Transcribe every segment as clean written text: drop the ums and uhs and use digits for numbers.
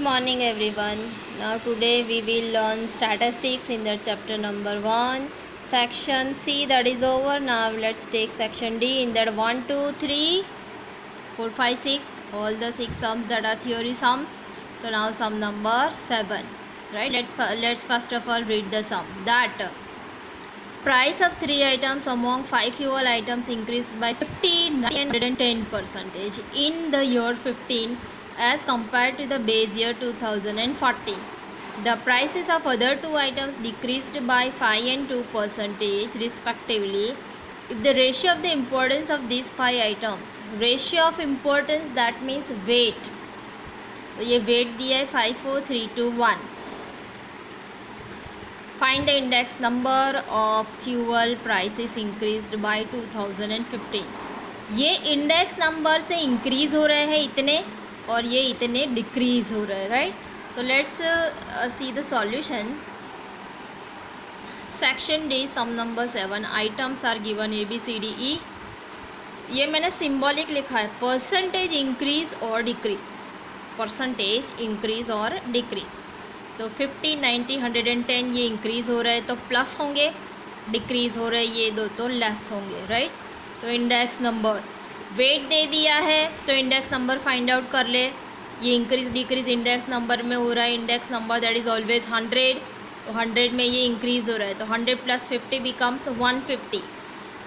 morning everyone. Now today we will learn statistics in the chapter number 1. Section C that is over. Now let's take section D in that 1, 2, 3, 4, 5, 6. All the 6 sums that are theory sums. So now sum number 7. Right? Let's first of all read the sum. That price of 3 items among 5 fuel items increased by 110% in the year 15 as compared to the base year 2014. The prices of other 2 items decreased by 5 and 2% respectively. If the ratio of the importance of these 5 items, ratio of importance that means weight, तो ये weight दिया है 5, 4, 3, 2, 1. Find the index number of fuel prices increased by 2015. ये index number से increase हो रहे हैं इतने और ये इतने डिक्रीज़ हो रहे हैं, right. So let's see the solution. Section D sum number 7. Items are given A B C D E. ये मैंने सिंबॉलिक लिखा है, परसेंटेज इंक्रीज और डिक्रीज, परसेंटेज इंक्रीज और डिक्रीज. तो 50, 90, 110 ये इंक्रीज़ हो रहा है तो प्लस होंगे, डिक्रीज़ हो रहे ये दो तो लेस होंगे, राइट. तो इंडेक्स नंबर वेट दे दिया है तो इंडेक्स नंबर फाइंड आउट कर ले. ये इंक्रीज़ डिक्रीज़ इंडेक्स नंबर में हो रहा है. Index number that is always 100. तो 100 में ये इंक्रीज़ हो रहा है तो 100 + 50 बिकम्स 150.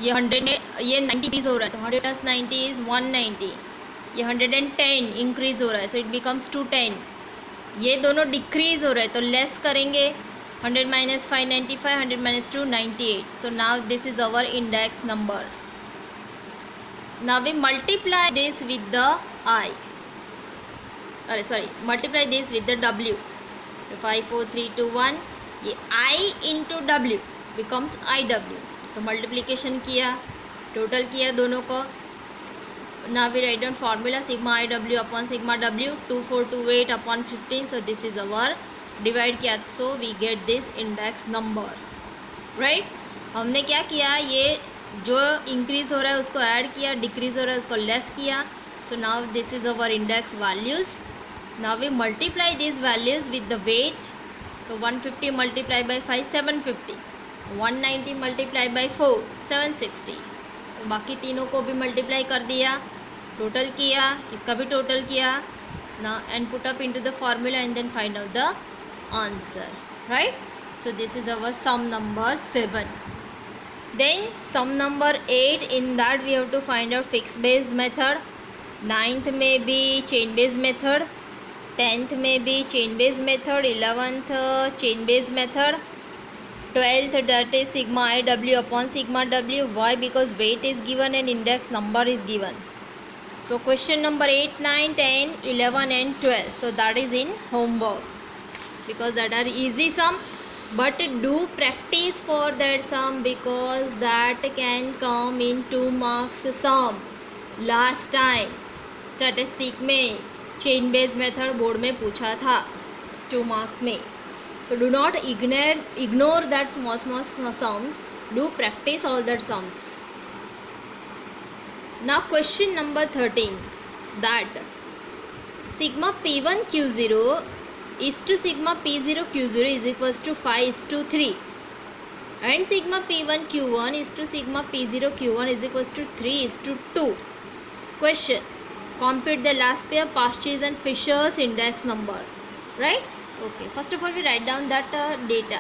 ये 100 में ये 90 इंक्रीज़ हो रहा है तो 100 + 90 इज़ 190. ये 110 इंक्रीज़ हो रहा है सो इट बिकम्स 210. ये दोनों डिक्रीज़ हो रहे हैं तो लेस करेंगे. 100 - 5 95, 100 - 2 98. So now this is our index number. Now we multiply this with the I, अरे sorry multiply this with the W. तो 5, 4, 3, 2, 1. ये I into W becomes I W. तो मल्टीप्लिकेशन किया, टोटल किया दोनों को. Now we write down formula sigma iw upon sigma w 2428 upon 15. So this is our divide किया so we get this index number, right. हमने क्या किया, ये जो इंक्रीज़ हो रहा है उसको ऐड किया, डिक्रीज़ हो रहा है उसको लेस किया. So now this is our index values. Now we multiply these values with the weight. So 150 multiplied by 5 750, 190 multiplied by 4 760. तो बाकी तीनों को भी मल्टीप्लाई कर दिया, टोटल किया, इसका भी टोटल किया ना and put up into the formula and then find out the answer, right. So this is our sum number 7. Then sum number 8. In that we have to find out fix base method. 9th में भी chain base method, 10th में भी chain base method, 11th chain base method, 12th that is sigma I w upon sigma w. Why? Because weight is given and index number is given. So question number 8, 9, 10, 11 and 12. So that is in homework because that are easy sum. But do practice for that sum because that can come in 2 marks sum. Last time statistic में chain based method board में पूछा था 2 marks में. So do not ignore that small sums. Do practice all that sums. Now question number 13. That sigma P1 Q0 is to sigma P0 Q0 is equals to 5:3 and sigma P1 Q1 is to sigma P0 Q1 is equals to 3:2. Question. Compute the last pair Pasch's and Fisher's index number, right? Okay, first of all we write down that data.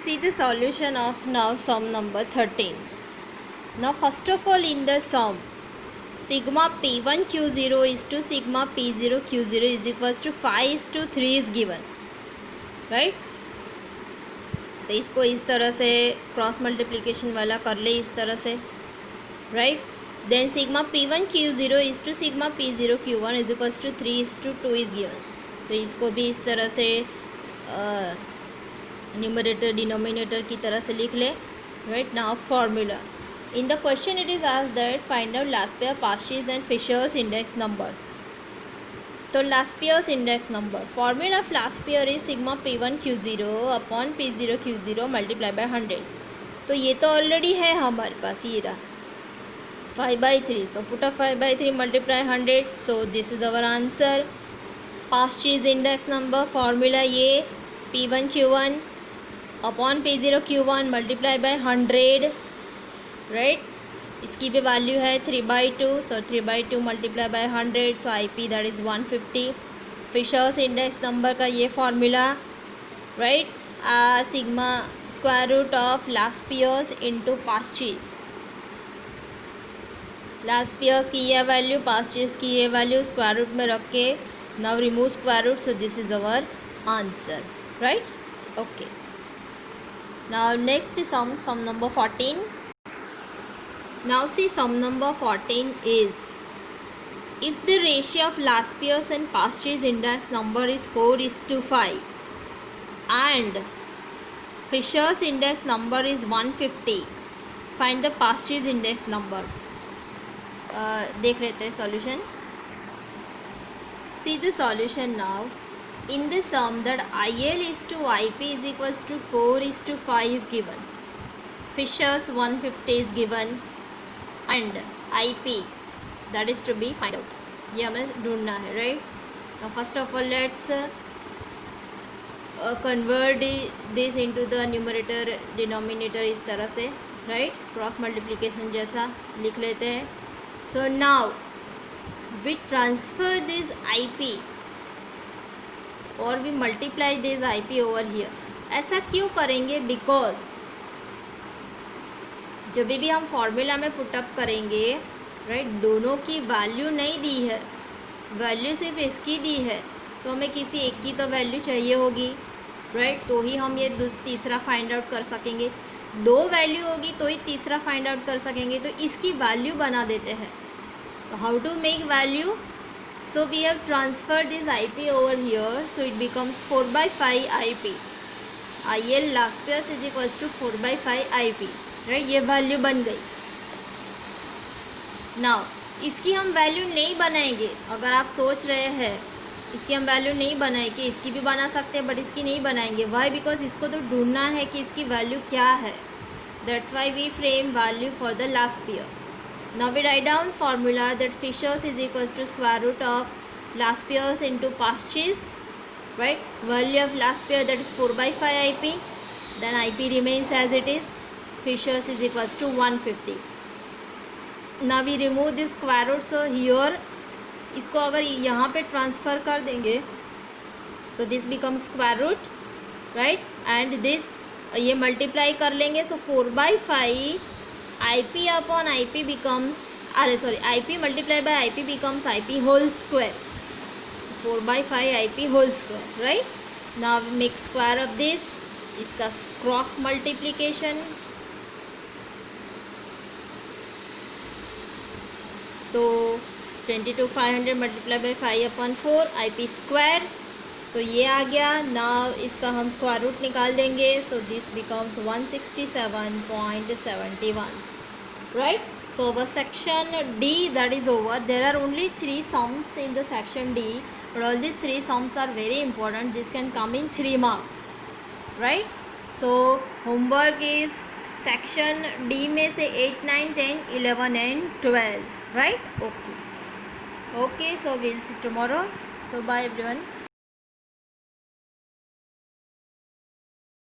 See the solution of now sum number 13. Now first of all in the sum sigma P1 Q0 is to sigma P0 Q0 is equals to 5:3 is given, right. तो इसको इस तरह से cross multiplication वाला कर ले इस तरह से, right. Then sigma P1 Q0 is to sigma P0 Q1 is equals to 3:2 is given. तो इसको भी इस तरह से न्यूमरेटर डिनोमिनेटर की तरह से लिख ले, right. Now formula. In the question it is asked that find out last pair Pasch's and Fisher's index number. तो last pair's index number, formula of last pair is sigma P1 Q0 upon P0 Q0 multiplied by 100. तो ये तो already है हमारे पास, ये रहा. 5/3. So put a 5/3, multiply 100. So this is our answer. Past is index number, formula ये P1 Q1 upon P0 Q1 multiply by 100, right? इसकी भी वैल्यू है 3/2. So 3/2 multiply by 100. So IP that is 150. Fisher's index number का ये formula, right? Sigma square root of Laspeyres into Paasche's. Laspeyres की ये value, past चीज़ की ये value square root में रख के now remove square root. So this is our answer, right? Okay. Now next sum number 14. Now see sum number 14 is if the ratio of last year's and past year's index number is 4:5 and Fisher's index number is 150, find the past year's index number. देख लेते हैं solution. See the solution now. In the sum that IL is to IP is equals to 4:5 is given. Fisher's 150 is given and IP that is to be find out. ये हमें ढूंढना है, right? Now first of all let's convert this into the numerator denominator इस तरह से, right? Cross multiplication जैसा लिख लेते हैं. So now we transfer this IP or we multiply this IP over here. ऐसा क्यों करेंगे? बिकॉज जब भी हम फॉर्मूला में पुटअप करेंगे, राइट, दोनों की वैल्यू नहीं दी है, वैल्यू सिर्फ इसकी दी है, तो हमें किसी एक की तो वैल्यू चाहिए होगी, राइट? तो ही हम ये तीसरा फाइंड आउट कर सकेंगे. दो वैल्यू होगी तो ही तीसरा फाइंड आउट कर सकेंगे. तो इसकी वैल्यू बना देते हैं. तो how to make value? So we have transfer this IP over here. So it becomes 4/5 IP. IL Laspeyres is equals to 4/5 IP, right? ये वैल्यू बन गई. नाउ इसकी हम वैल्यू नहीं बनाएंगे. अगर आप सोच रहे हैं इसकी हम वैल्यू नहीं बनाएंगे, इसकी भी बना सकते हैं बट इसकी नहीं बनाएंगे. वाई? बिकॉज इसको तो ढूंढना है कि इसकी वैल्यू क्या है. That's why we frame value for the Laspeyres. Now we write down formula that Fisher's is equals to square root of Laspeyres into Paasche's, right? Value of Laspeyres that is 4/5 IP. Then IP remains as it is. Fisher's is equals to 150. Now we remove this square root. So here इसको अगर यहाँ पे transfer कर देंगे so this becomes square root, right? And this ये multiply कर लेंगे. So 4/5 IP upon IP becomes, IP multiply by IP becomes IP whole square. 4/5 IP whole square, right? Now make square of this. इसका cross multiplication. तो 22,500 multiply by 5/4 IP square. तो ये आ गया. Now इसका हम स्क्वायर रूट निकाल देंगे. So this becomes 167.71, right? So our section D that is over. There are only 3 sums in the section D, but all these 3 sums are very important. This can come in 3 marks, right? So homework is section D में से 8, 9, 10, 11 and 12, right? Okay, so we'll see tomorrow. So bye everyone.